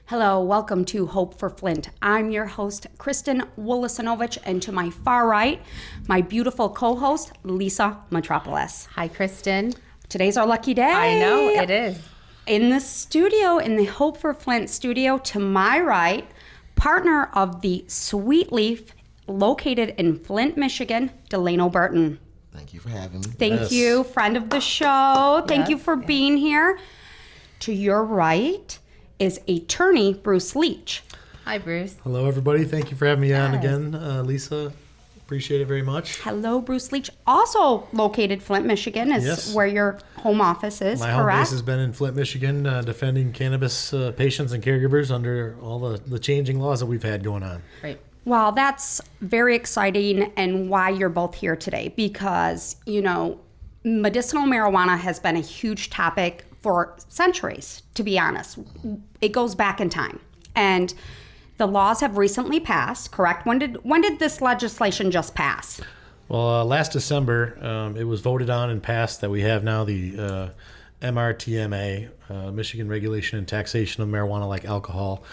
Hello, welcome to Hope for Flint. I'm your host, Kristen Wolosinovich, and to my far right, my beautiful co-host, Lisa Metropolis. Hi, Kristen. Today's our lucky day. I know, it is. In the studio, in the Hope for Flint studio, to my right, partner of the Sweet Leaf, located in Flint, Michigan, Delano Burton. Thank you for having me. Thank you, friend of the show. Thank you for being here. To your right is attorney Bruce Leach. Hi, Bruce. Hello, everybody. Thank you for having me on again, Lisa. Appreciate it very much. Hello, Bruce Leach. Also located Flint, Michigan is where your home office is, My correct? home base has been in Flint, Michigan, defending cannabis patients and caregivers under all the changing laws that we've had going on. Right. Well, that's very exciting, and why you're both here today, because, you know, medicinal marijuana has been a huge topic for centuries, to be honest. It goes back in time. And the laws have recently passed, correct? When did this legislation just pass? Well, last December, it was voted on and passed that we have now the MRTMA, Michigan Regulation and Taxation of Marijuana like Alcohol,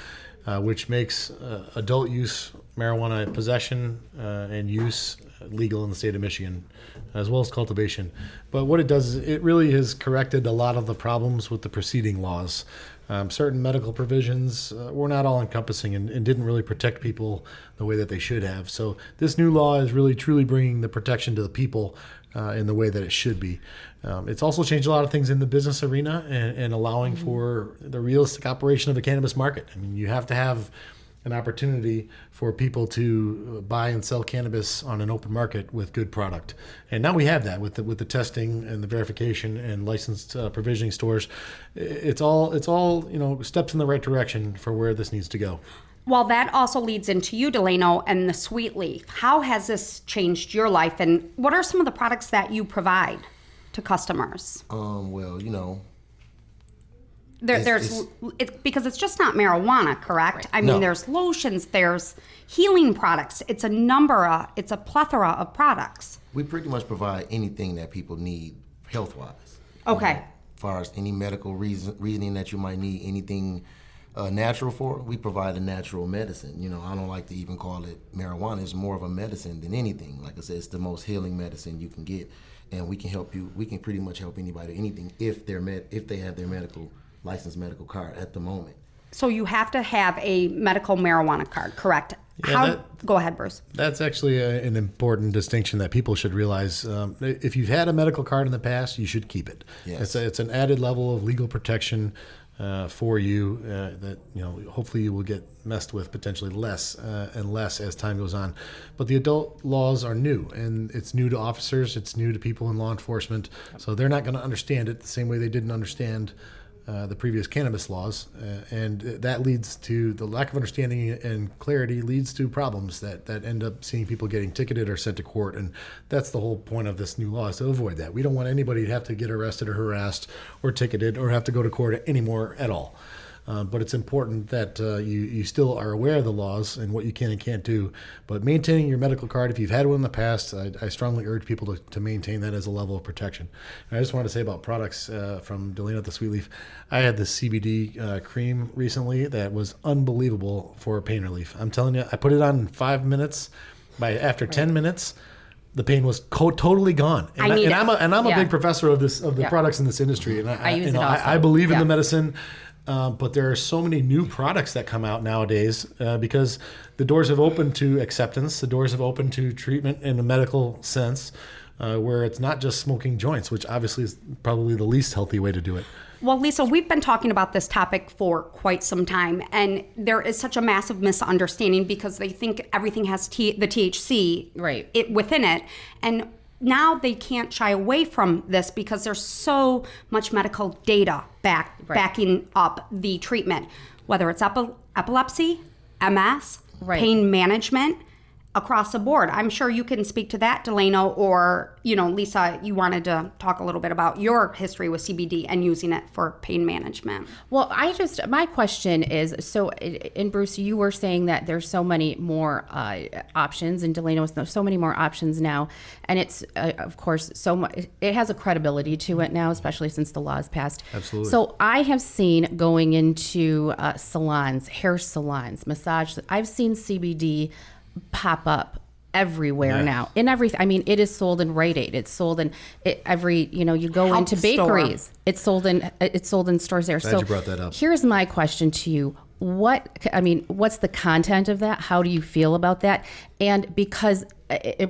which makes adult use marijuana possession and use legal in the state of Michigan, as well as cultivation. But what it does is it really has corrected a lot of the problems with the preceding laws. Certain medical provisions were not all encompassing and didn't really protect people the way that they should have. So this new law is really truly bringing the protection to the people in the way that it should be. It's also changed a lot of things in the business arena and allowing for the realistic operation of a cannabis market. I mean, you have to have an opportunity for people to buy and sell cannabis on an open market with good product. And now we have that with the testing and the verification and licensed provisioning stores. It's all steps in the right direction for where this needs to go. Well, that also leads into you, Delano, and the Sweet Leaf. How has this changed your life, and what are some of the products that you provide to customers? It's because it's just not marijuana, correct? Right. I mean, there's lotions, there's healing products. It's a plethora of products. We pretty much provide anything that people need health-wise. Okay. As far as any medical reasoning that you might need, anything natural for, we provide a natural medicine. You know, I don't like to even call it marijuana. It's more of a medicine than anything. Like I said, it's the most healing medicine you can get, and we can help you. We can pretty much help anybody, anything, if they have their licensed medical card at the moment. So you have to have a medical marijuana card, correct? Go ahead, Bruce. That's actually an important distinction that people should realize. If you've had a medical card in the past, you should keep it. Yes. It's an added level of legal protection for you that hopefully you will get messed with potentially less and less as time goes on. But the adult laws are new, and it's new to officers. It's new to people in law enforcement. So they're not going to understand it the same way they didn't understand the previous cannabis laws, and that leads to the lack of understanding and clarity leads to problems that end up seeing people getting ticketed or sent to court, and that's the whole point of this new law, is to avoid that. We don't want anybody to have to get arrested or harassed or ticketed or have to go to court anymore at all. But it's important that you still are aware of the laws and what you can and can't do. But maintaining your medical card, if you've had one in the past, I strongly urge people to maintain that as a level of protection. And I just wanted to say about products from Delano the Sweet Leaf. I had the CBD cream recently that was unbelievable for pain relief. I'm telling you, I put it on in 5 minutes. After 10 minutes, the pain was totally gone. And I'm a big professor of the products in this industry, and I use it also. I believe in the medicine. But there are so many new products that come out nowadays because the doors have opened to acceptance. The doors have opened to treatment in a medical sense, where it's not just smoking joints, which obviously is probably the least healthy way to do it. Well, Lisa, we've been talking about this topic for quite some time, and there is such a massive misunderstanding because they think everything has the THC within it. And now they can't shy away from this because there's so much medical data backing up the treatment, whether it's epilepsy, MS, pain management, across the board. I'm sure you can speak to that, Delano, or, Lisa, you wanted to talk a little bit about your history with CBD and using it for pain management. Well, my question is, and Bruce, you were saying that there's so many more options, and Delano, so many more options now, and it's, of course, so much, it has a credibility to it now, especially since the law is passed. Absolutely. So I have seen going into salons, hair salons, massage, I've seen CBD pop up everywhere now in everything. I mean, it is sold in Rite Aid. It's sold in every, you go Health into bakeries. store. It's sold in stores there. Glad you brought that up. Here's my question to you. What's the content of that? How do you feel about that? And because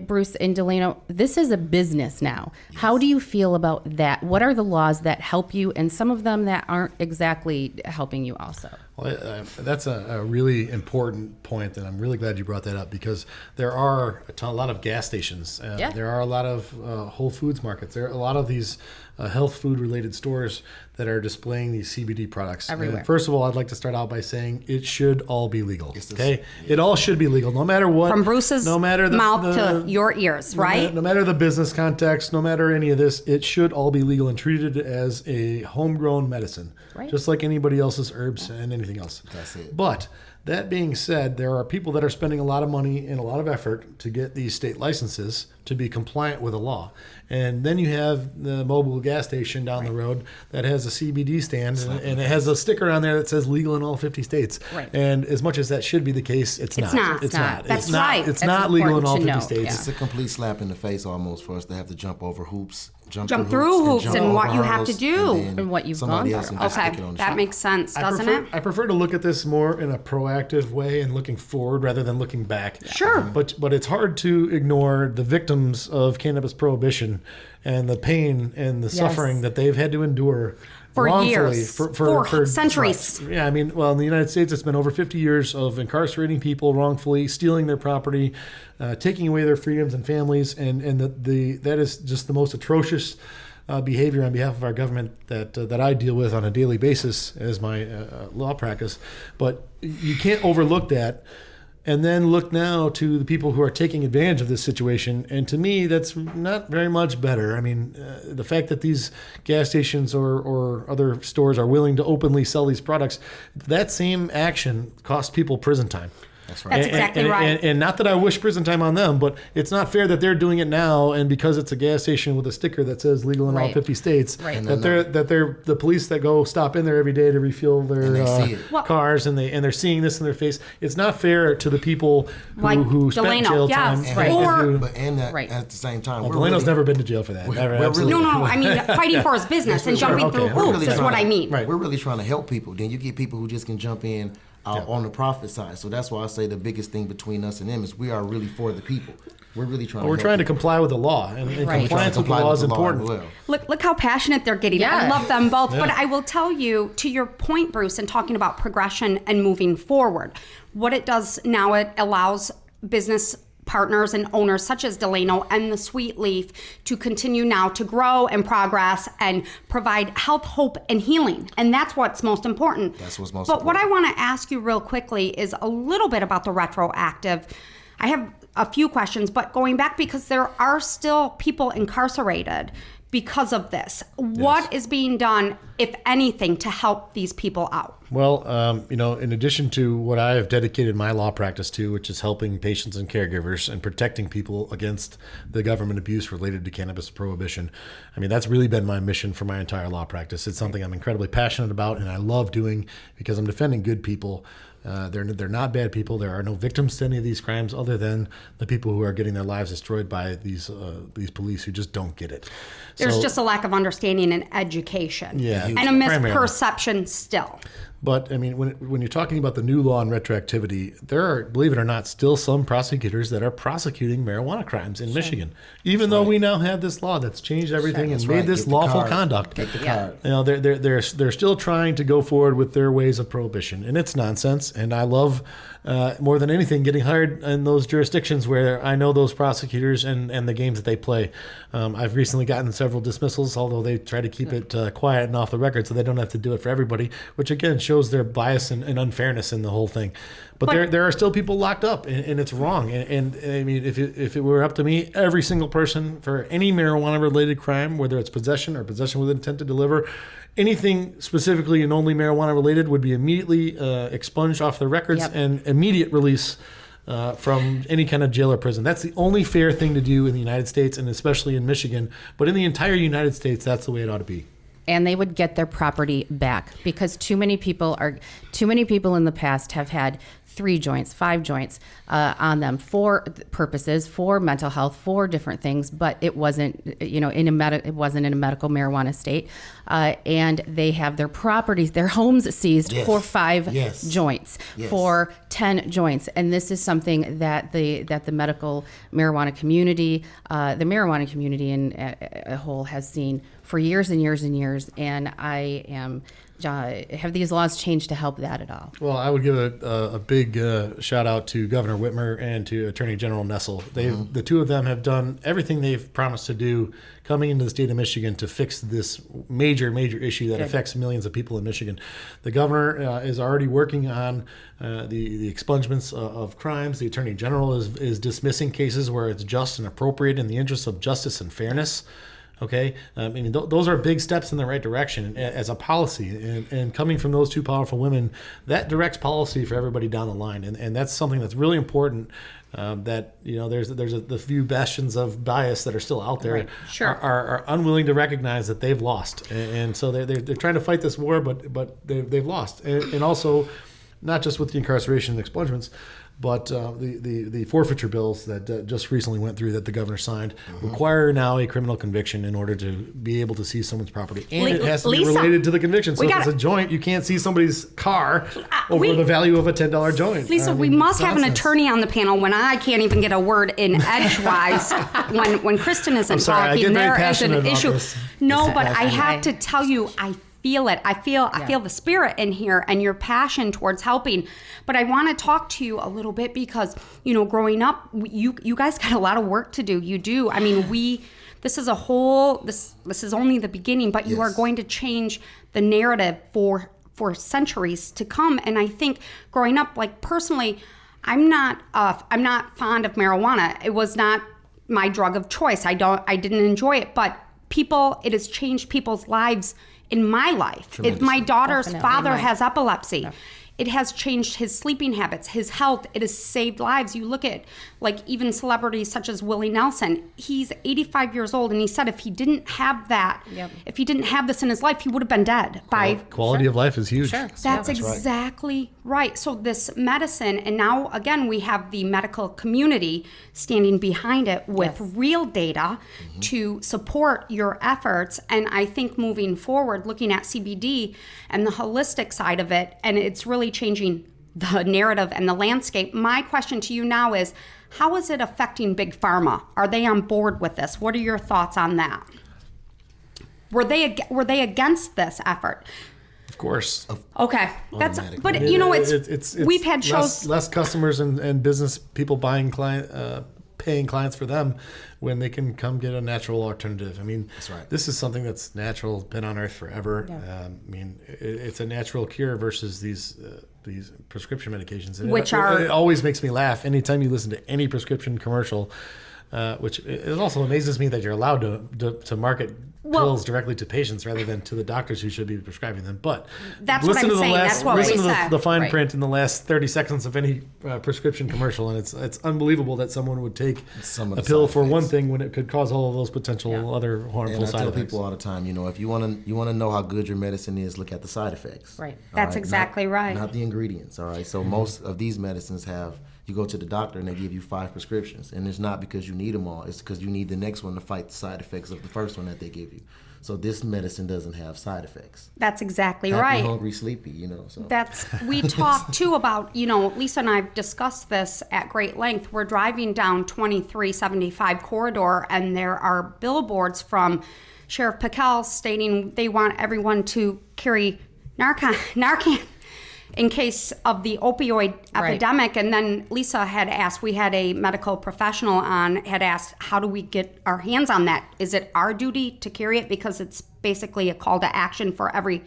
Bruce and Delano, this is a business now. Yes. How do you feel about that? What are the laws that help you, and some of them that aren't exactly helping you also? Well, that's a really important point, and I'm really glad you brought that up, because there are a lot of gas stations. There are a lot of Whole Foods markets. There are a lot of these health food related stores that are displaying these CBD products everywhere. And first of all, I'd like to start out by saying it should all be legal. Okay, it all should be legal, no matter what. From Bruce's mouth to your ears, right? No matter the business context, no matter any of this, it should all be legal and treated as a homegrown medicine, just like anybody else's herbs and anything else. That's it. But that being said, there are people that are spending a lot of money and a lot of effort to get these state licenses to be compliant with the law. And then you have the mobile gas station down the road that has a CBD stand, and it has a sticker on there that says legal in all 50 states. Right. And as much as that should be the case, it's not. It's not. That's It's not. right. It's That's not legal in all important 50 to know. states. It's a complete slap in the face almost for us to have to jump over hoops. Jump through hoops jump and over what you have to hurdles, do. And what you've somebody gone else through. can just Okay, stick it on the that shop. makes sense, doesn't it? I prefer to look at this more in a proactive way and looking forward rather than looking back. Sure. But it's hard to ignore the victims of cannabis prohibition and the pain and the suffering that they've had to endure For wrongfully years. for Centuries. Right. Yeah, I mean, well, in the United States, it's been over 50 years of incarcerating people wrongfully, stealing their property, taking away their freedoms and families, and that is just the most atrocious behavior on behalf of our government that I deal with on a daily basis as my law practice. But you can't overlook that. And then look now to the people who are taking advantage of this situation. And to me, that's not very much better. I mean, the fact that these gas stations or other stores are willing to openly sell these products, that same action costs people prison time. That's right. That's exactly right. And not that I wish prison time on them, but it's not fair that they're doing it now, and because it's a gas station with a sticker that says legal in all 50 states, that they're the police that go stop in there every day to refuel their cars, and they're seeing this in their face. It's not fair to the people who spent jail time. At the same time, Delano's never been to jail for that. I mean fighting for his business and jumping through hoops is what I mean. Right. We're really trying to help people. Then you get people who just can jump in on the profit side. So that's why I say the biggest thing between us and them is we are really for the people. We're really trying. We're trying to comply with the law, and compliance with the law is important. Well. Look how passionate they're getting. Yeah. I love them both. But I will tell you, to your point, Bruce, in talking about progression and moving forward, what it does now, it allows business partners and owners such as Delano and the Sweet Leaf to continue now to grow and progress and provide health, hope, and healing. And that's what's most important. That's what's most important. But what I want to ask you real quickly is a little bit about the retroactive. I have a few questions, but going back, because there are still people incarcerated because of this. What is being done, if anything, to help these people out? Well, in addition to what I have dedicated my law practice to, which is helping patients and caregivers and protecting people against the government abuse related to cannabis prohibition, I mean, that's really been my mission for my entire law practice. It's something I'm incredibly passionate about and I love doing because I'm defending good people. They're not bad people. There are no victims to any of these crimes other than the people who are getting their lives destroyed by these police who just don't get it. There's just a lack of understanding and education. Yeah, and a misperception still. But I mean, when you're talking about the new law and retroactivity, there are, believe it or not, still some prosecutors that are prosecuting marijuana crimes in Michigan, even though we now have this law that's changed everything and made this lawful conduct. Get the card. You know, they're still trying to go forward with their ways of prohibition, and it's nonsense. And I love more than anything getting hired in those jurisdictions where I know those prosecutors and the games that they play. I've recently gotten several dismissals, although they try to keep it quiet and off the record so they don't have to do it for everybody, which again shows shows their bias and unfairness in the whole thing. But there are still people locked up, and it's wrong. And I mean, if it were up to me, every single person for any marijuana-related crime, whether it's possession or possession with intent to deliver, anything specifically and only marijuana-related would be immediately expunged off their records and immediate release from any kind of jail or prison. That's the only fair thing to do in the United States, and especially in Michigan. But in the entire United States, that's the way it ought to be. And they would get their property back, because too many people in the past have had 3 joints, 5 joints on them for purposes, for mental health, for different things, but it wasn't, it wasn't in a medical marijuana state, and they have their properties, their homes seized for 5 joints, for 10 joints, and this is something that the medical marijuana community, the marijuana community in a whole, has seen for years and years and years, and I am. Have these laws changed to help that at all? Well, I would give a big shout out to Governor Whitmer and to Attorney General Nessel. The two of them have done everything they've promised to do coming into the state of Michigan to fix this major issue that affects millions of people in Michigan. The governor is already working on the expungements of crimes. The Attorney General is dismissing cases where it's just and appropriate in the interests of justice and fairness. Okay, I mean, those are big steps in the right direction as a policy, and coming from those two powerful women, that directs policy for everybody down the line, and that's something that's really important. That there's the few bastions of bias that are still out there, are unwilling to recognize that they've lost, and so they're trying to fight this war, but they've lost, and also not just with the incarceration and expungements, but the forfeiture bills that just recently went through that the governor signed require now a criminal conviction in order to be able to seize someone's property. And it has to be related to the conviction. So if it's a joint, you can't seize somebody's car over the value of a $10 joint. Lisa, we must have an attorney on the panel when I can't even get a word in edgewise. when Kristen isn't talking, there is an issue. No, but I have to tell you, I feel it. I feel the spirit in here and your passion towards helping. But I want to talk to you a little bit because, growing up, you guys got a lot of work to do. You do. I mean, this is this is only the beginning, but you are going to change the narrative for centuries to come. And I think growing up, like personally, I'm not fond of marijuana. It was not my drug of choice. I didn't enjoy it, but it has changed people's lives. In my life, my daughter's father has epilepsy. Yeah. It has changed his sleeping habits, his health. It has saved lives. You look at even celebrities such as Willie Nelson. He's 85 years old, and he said if he didn't have that, if he didn't have this in his life, he would have been dead. Quality of life is huge. Sure. That's exactly right. So this medicine, and now again we have the medical community standing behind it with real data to support your efforts. And I think moving forward, looking at CBD and the holistic side of it, and it's really changing the narrative and the landscape. My question to you now is, how is it affecting Big Pharma? Are they on board with this? What are your thoughts on that? Were they against this effort? Of course. Okay, we've had shows less customers and business people paying clients for them when they can come get a natural alternative. I mean, that's right. This is something that's natural, been on Earth forever. Yeah. I mean, it's a natural cure versus these prescription medications. And it always makes me laugh anytime you listen to any prescription commercial. Which it also amazes me that you're allowed to market pills directly to patients rather than to the doctors who should be prescribing them. But that's what I'm saying. That's what we said. Listen to the fine print in the last 30 seconds of any prescription commercial, and it's unbelievable that someone would take a pill for one thing when it could cause all of those potential other harmful side effects. I tell people all the time, if you want to know how good your medicine is, look at the side effects. Right. That's exactly right. Not the ingredients. All right. So most of these medicines you go to the doctor and they give you 5 prescriptions, and it's not because you need them all. It's because you need the next one to fight the side effects of the first one that they give you. So this medicine doesn't have side effects. That's exactly Happy, right. Hungry, sleepy, So we talked too about, Lisa and I've discussed this at great length. We're driving down 2375 corridor, and there are billboards from Sheriff Pickell stating they want everyone to carry Narcan in case of the opioid epidemic. And then Lisa had asked, we had a medical professional on, had asked, how do we get our hands on that? Is it our duty to carry it? Because it's basically a call to action for every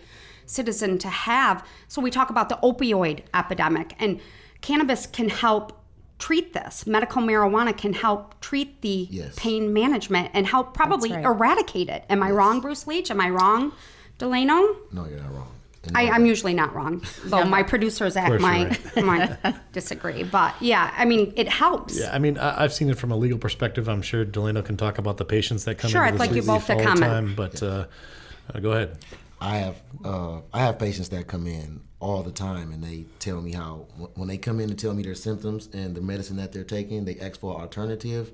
citizen to have. So we talk about the opioid epidemic, and cannabis can help treat this. Medical marijuana can help treat the pain management and help probably eradicate it. Am I wrong, Bruce Leach? Am I wrong, Delano? No, you're not wrong. I'm usually not wrong, though my producers might disagree. But yeah, I mean, it helps. Yeah, I mean, I've seen it from a legal perspective. I'm sure Delano can talk about the patients that come in. Sure, I'd like you both to comment. But go ahead. I have patients that come in all the time, and they tell me how when they come in and tell me their symptoms and the medicine that they're taking, they ask for an alternative.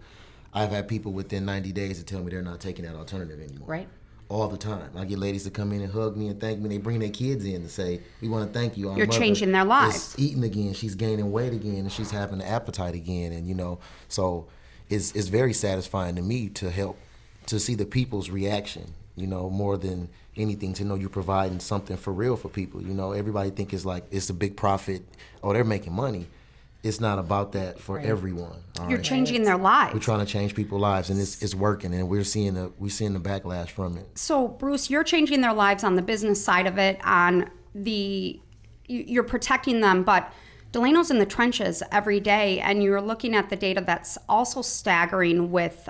I've had people within 90 days to tell me they're not taking that alternative anymore. Right. All the time. I get ladies to come in and hug me and thank me. They bring their kids in to say, we want to thank you. Our You're mother changing their lives. is eating again. She's gaining weight again, and she's having an appetite again. And, so it's very satisfying to me to help to see the people's reaction, more than anything, to know you're providing something for real for people. Everybody think it's like it's a big profit. Oh, they're making money. It's not about that for everyone. You're changing their lives. We're trying to change people's lives, and it's working, and we're seeing the backlash from it. So, Bruce, you're changing their lives on the business side of it. You're protecting them, but Delano's in the trenches every day, and you're looking at the data that's also staggering with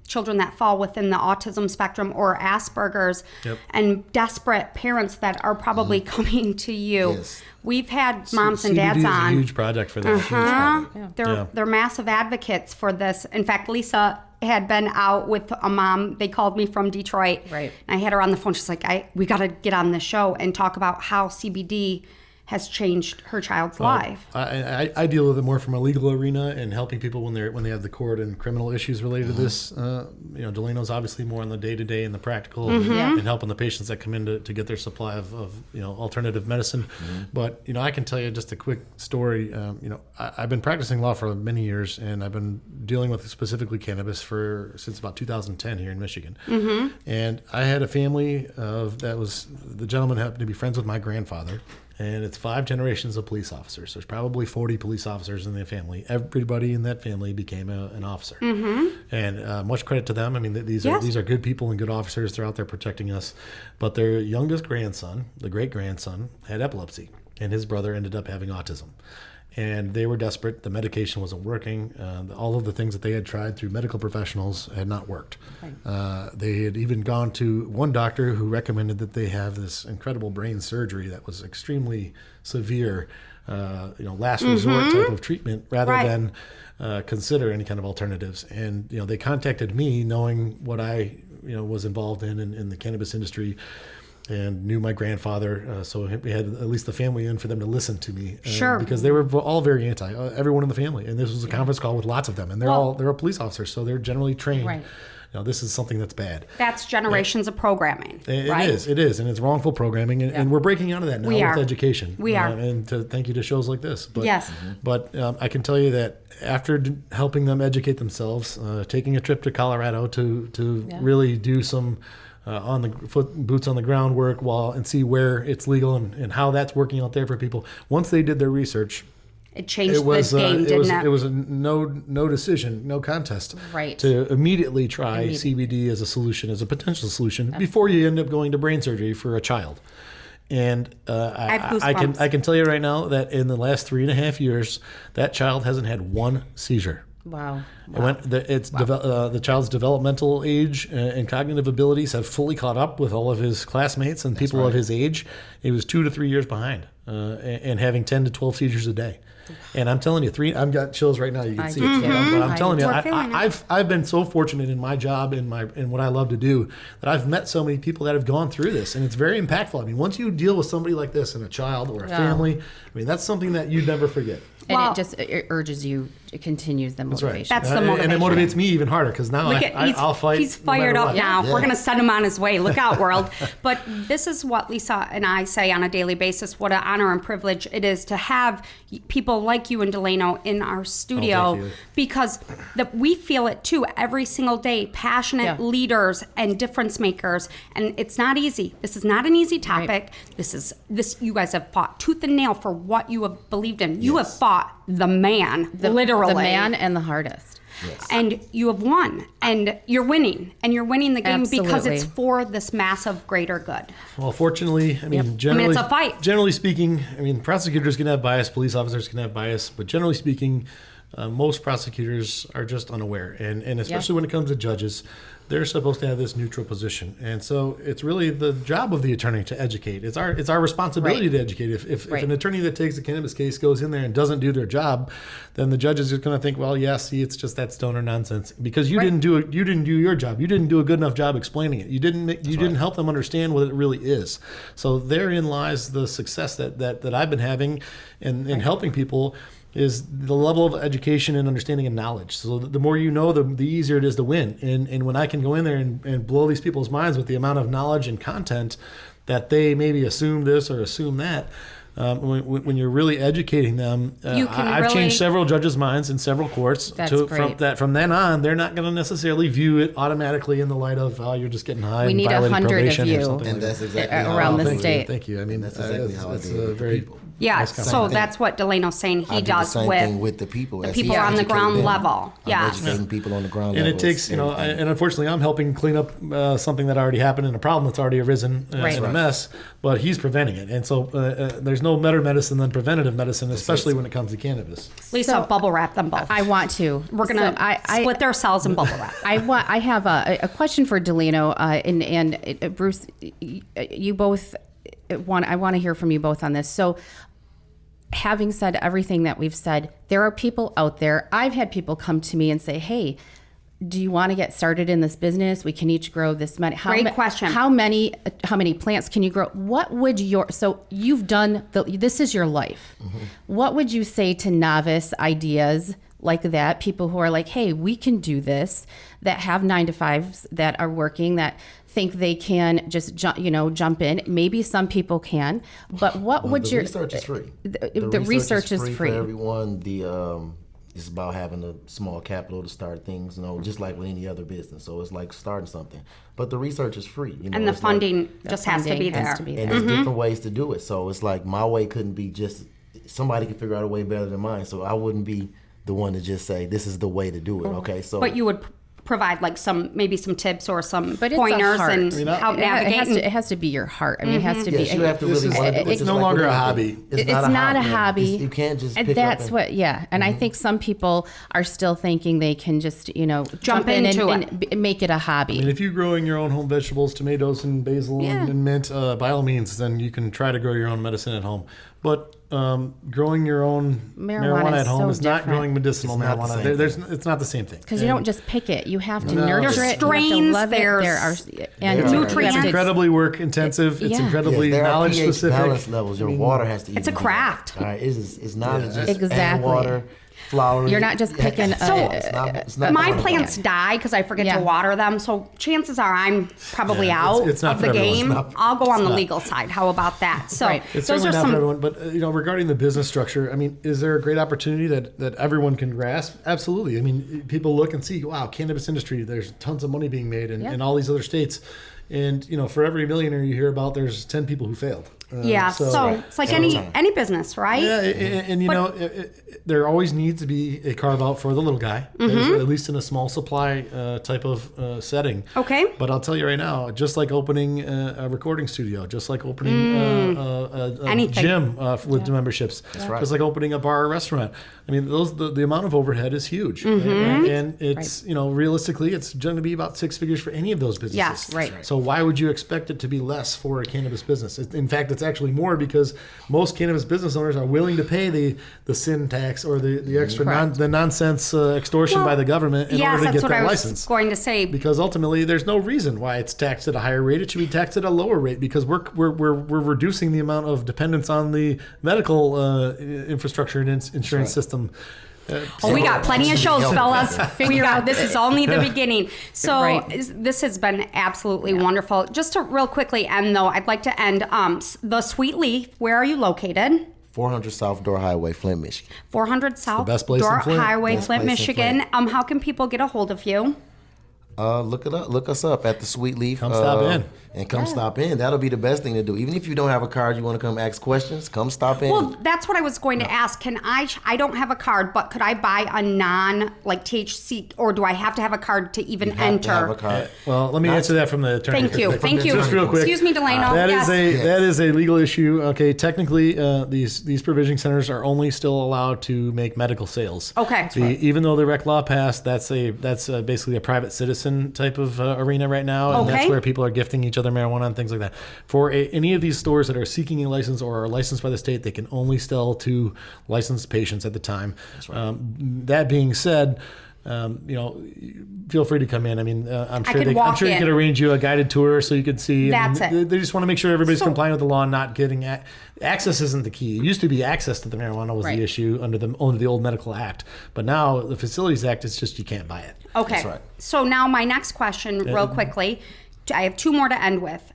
children that fall within the autism spectrum or Asperger's, and desperate parents that are probably coming to you. Yes. We've had moms and dads CBD on. is a huge project for that. They're massive advocates for this. In fact, Lisa had been out with a mom. They called me from Detroit. Right. And I had her on the phone. She's like, we got to get on the show and talk about how CBD has changed her child's life. I deal with it more from a legal arena and helping people when they have the court and criminal issues related to this. Delano's obviously more on the day-to-day and the practical and helping the patients that come in to get their supply of alternative medicine. But I can tell you just a quick story. I've been practicing law for many years, and I've been dealing with specifically cannabis since about 2010 here in Michigan. And I had a family the gentleman happened to be friends with my grandfather. And it's 5 generations of police officers. There's probably 40 police officers in their family. Everybody in that family became an officer. And much credit to them. I mean, these are good people and good officers. They're out there protecting us. But their youngest grandson, the great-grandson, had epilepsy. And his brother ended up having autism. And they were desperate. The medication wasn't working. All of the things that they had tried through medical professionals had not worked. Right. They had even gone to one doctor who recommended that they have this incredible brain surgery that was extremely severe, last resort type of treatment rather than consider any kind of alternatives. And they contacted me knowing what I was involved in the cannabis industry. And knew my grandfather, so we had at least the family in for them to listen to me. Sure. Because they were all very anti, everyone in the family. And this was a conference call with lots of them. And they're all police officers, so they're generally trained. Right. This is something that's bad. That's generations of programming. It is. And it's wrongful programming. And we're breaking out of that now with education. We are. And thank you to shows like this. But, yes. But I can tell you that after helping them educate themselves, taking a trip to Colorado to really do some boots on the ground work and see where it's legal and how that's working out there for people. Once they did their research, it changed the game, didn't it? It was a no decision, no contest. Right. To immediately try CBD as a solution, as a potential solution, before you end up going to brain surgery for a child. And I can tell you right now that in the last 3.5 years, that child hasn't had one seizure. Wow. The child's developmental age and cognitive abilities have fully caught up with all of his classmates and people of his age. He was 2 to 3 years behind and having 10 to 12 seizures a day. And I'm telling you, I've got chills right now. You can see it. But I'm telling you, I've been so fortunate in my job and what I love to do that I've met so many people that have gone through this, and it's very impactful. I mean, once you deal with somebody like this and a child or a family, I mean, that's something that you never forget. And it urges you, it continues the motivation. That's the motivation. And it motivates me even harder because now I'll fight. He's fired up now. Yeah. We're going to send him on his way. Look out, world. But this is what Lisa and I say on a daily basis, what an honor and privilege it is to have people like you and Delano in our studio because we feel it too every single day, passionate leaders and difference makers. And it's not easy. This is not an easy topic. Right. You guys have fought tooth and nail for what you have believed in. You have fought the man, literally. The man and the hardest. Yes. And you have won, and you're winning, and you're winning the game because it's Absolutely. for this massive greater good. Well, fortunately, I mean, generally, it's a fight. Generally speaking, I mean, prosecutors can have bias, police officers can have bias, but generally speaking, most prosecutors are just unaware, and especially when it comes to judges, they're supposed to have this neutral position, and so it's really the job of the attorney to educate. It's our responsibility to educate. If an attorney that takes a cannabis case goes in there and doesn't do their job, then the judge is just going to think, well, yeah, see, it's just that stoner nonsense because you didn't do it. You didn't do your job. You didn't do a good enough job explaining it. You didn't help them understand what it really is. So therein lies the success that I've been having in helping people. Is the level of education and understanding and knowledge. So the more you know, the easier it is to win. And when I can go in there and blow these people's minds with the amount of knowledge and content that they maybe assume this or assume that, when you're really educating them, I've changed several judges' minds in several courts. From then on, they're not going to necessarily view it automatically in the light of, oh, you're just getting high. We need 100 of you and that's exactly around the state. Thank you. I mean, that's exactly how I that's do it with Yeah, the people. so that's what Delano's saying he does the same thing with the people. The people on the ground level. I'm educating people on the ground and level. it takes, and unfortunately, I'm helping clean up something that already happened and a problem that's already arisen in a mess, but he's preventing it. And so there's no better medicine than preventative medicine, especially when it comes to cannabis. Lisa, bubble wrap them both. I want to. We're going to split their cells and bubble wrap. I have a question for Delano and Bruce. You both I want to hear from you both on this. So, having said everything that we've said, there are people out there. I've had people come to me and say, "Hey, do you want to get started in this business? We can each grow this many." Great question. How many plants can you grow? What would so you've done this is your life. Mm-hmm. What would you say to novice ideas like that? People who are like, "Hey, we can do this," that have 9-to-5s that are working, that think they can just jump in. Maybe some people can, but would the research is free. The research is free for everyone. It's about having a small capital to start things, just like with any other business. So it's like starting something. But the research is free. And the funding just has to be there. And there's different ways to do it. So it's like my way couldn't be just, somebody could figure out a way better than mine. So I wouldn't be the one to just say, this is the way to do it, okay? So, but you would provide like maybe some tips or some but pointers and how navigate. It has to be your heart. I mean, it has to be. You have to really want to do it. It's no longer a hobby. It's not a hobby. You can't just pick that's up what. And I think some people are still thinking they can just jump in and make it a hobby. I mean, if you're growing your own home vegetables, tomatoes and basil and mint, by all means, then you can try to grow your own medicine at home. But growing your own marijuana at home is not growing medicinal marijuana. It's not the same thing. Because you don't just pick it. You have to nurture it. There's strains, there's nutrients. It's incredibly work intensive. It's incredibly knowledge specific. Balance levels. Your water has to eat. It's a craft. All right, it's not just exactly. water. Flower. You're not just picking. It's not my plants die because I forget to water them. So chances are I'm probably out of the game. I'll go on the legal side. How about that? So it's certainly not for everyone. But regarding the business structure, I mean, is there a great opportunity that everyone can grasp? Absolutely. I mean, people look and see, wow, cannabis industry. There's tons of money being made in all these other states. And for every millionaire you hear about, there's 10 people who failed. So it's like any business, right? Yeah, and there always needs to be a carve out for the little guy, at least in a small supply type of setting. Okay. But I'll tell you right now, just like opening a recording studio, just like opening a gym with memberships, just like opening a bar or restaurant. I mean, the amount of overhead is huge, and it's realistically, it's going to be about 6 figures for any of those businesses. Yes, right. So why would you expect it to be less for a cannabis business? In fact, it's actually more because most cannabis business owners are willing to pay the sin tax or the extra the nonsense extortion by the government in order to get that license. Yes, that's what I was going to say. Because ultimately, there's no reason why it's taxed at a higher rate. It should be taxed at a lower rate because we're reducing the amount of dependence on the medical infrastructure and insurance system. We got plenty of shows, fellas. This is only the beginning. So this has been absolutely wonderful. Just to real quickly end, though, I'd like to end the Sweet Leaf. Where are you located? 400 South Door Highway, Flint, Michigan. 400 South best place Door in Flint. Highway, Best Flint, place in Michigan. Flint. How can people get a hold of you? Look us up at the Sweet Leaf. Come stop in. And come stop in. That'll be the best thing to do. Even if you don't have a card, you want to come ask questions, come stop in. Well, that's what I was going to ask. Can I don't have a card, but could I buy a THC, or do I have to have a card to even You have enter? to have a card. Well, let me answer that from the attorney. Thank you. Thank you. Just real quick. Excuse me, Delano. That Yes. is a legal issue. Okay, technically, these provisioning centers are only still allowed to make medical sales. Okay. Even though the rec law passed, that's basically a private citizen type of arena right now, and Okay. that's where people are gifting each other marijuana and things like that. For any of these stores that are seeking a license or are licensed by the state, they can only sell to licensed patients at the time. That's right. That being said, feel free to come in. I mean, I'm sure you can arrange you a guided tour so you can see. That's it. They just want to make sure everybody's complying with the law and not getting access isn't the key. It used to be access to the marijuana was Right. the issue under the old Medical Act, but now the Facilities Act, it's just you can't buy it. Okay. That's right. So now my next question, real quickly, I have two more to end with.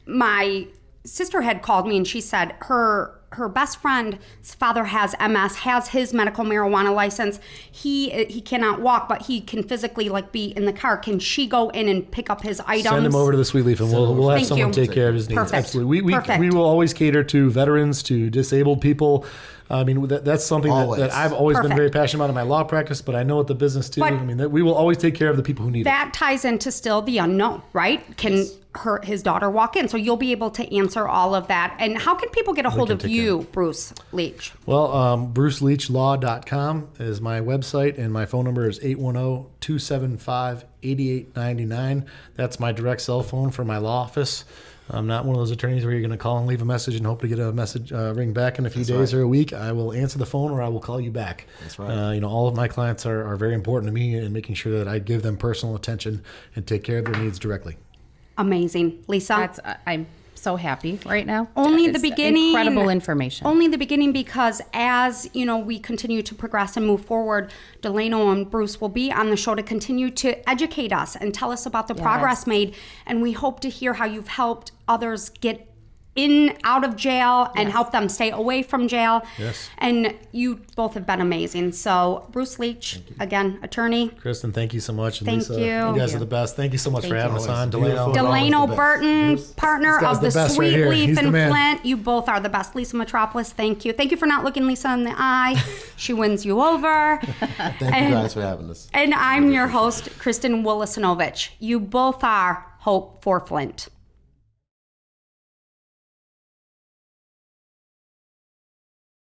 My sister had called me and she said her best friend's father has MS, has his medical marijuana license. He cannot walk, but he can physically be in the car. Can she go in and pick up his items? Send him over to the Sweet Leaf, and we'll have Thank someone you. take care of his needs. Perfect. Absolutely. Perfect. We will always cater to veterans, to disabled people. I mean, that's something that I've always been Perfect. very passionate about in my law practice, but I know at the business too. But I mean, that we will always take care of the people who need it. That ties into still the unknown, right? Can his daughter walk in? So you'll be able to answer all of that. And how can people get a hold of you, Bruce Leach? Oh, Well, BruceLeachLaw.com is my website, and my phone number is 810-275-8899. That's my direct cell phone for my law office. I'm not one of those attorneys where you're going to call and leave a message and hope to get a message ring back in a few days or a week. I will answer the phone or I will call you back. That's right. All of my clients are very important to me, and making sure that I give them personal attention and take care of their needs directly. Amazing. Lisa? I'm so happy right now. Only It's the beginning. Incredible information. Only the beginning, because as we continue to progress and move forward, Delano and Bruce will be on the show to continue to educate us and tell us about the progress made. And we hope to hear how you've helped others get out of jail and help them stay away from jail. Yes. And you both have been amazing. So Bruce Leach, again, attorney. Kristen, thank you so much. And Thank Lisa, you. you guys are the best. Thank you so much for having us on. Beautiful. Delano Always the best. Burton, partner This guy's of the the best right Sweet here. Leaf He's the in man. Flint. You both are the best. Lisa Metropolis, thank you. Thank you for not looking Lisa in the eye. She wins you over. Thank you guys for having us. And I'm your host, Kristen Willisonovich. You both are Hope for Flint.